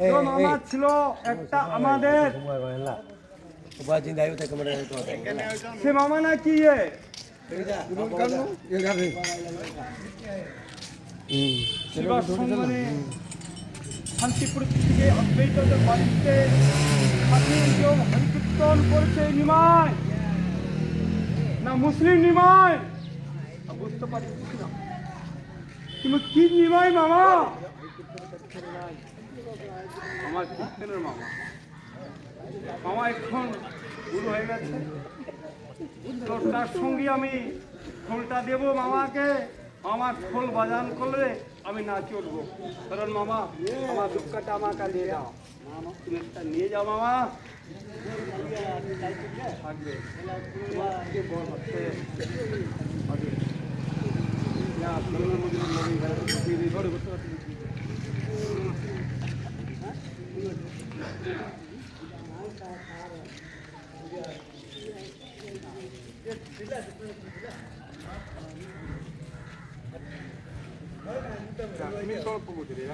তো মামা ছিল একটা আমাদের সে মামা না কি শিবার সঙ্গনে শান্তিপুর থেকে অদ্বৈত বাড়িতে হরিকীর্তন করছে নিমাই না মুসলিম নিমাই বুঝতে পারছি না তুমি কি নিমাই মামা আমার কীর্তনের মামা মামা এখন গুরু হয়ে গেছে তো তার সঙ্গে আমি খোলটা দেবো মামাকে আমার খোল বাজান করলে আমি নাচে উঠবো কারণ মামা আমার দুঃখটা আমাকে নিয়ে যাও তুমি একটা নিয়ে যাও মামা থাকবে मी ಸ್ವಲ್ಪ ಹೋಗ್ತೀರಿ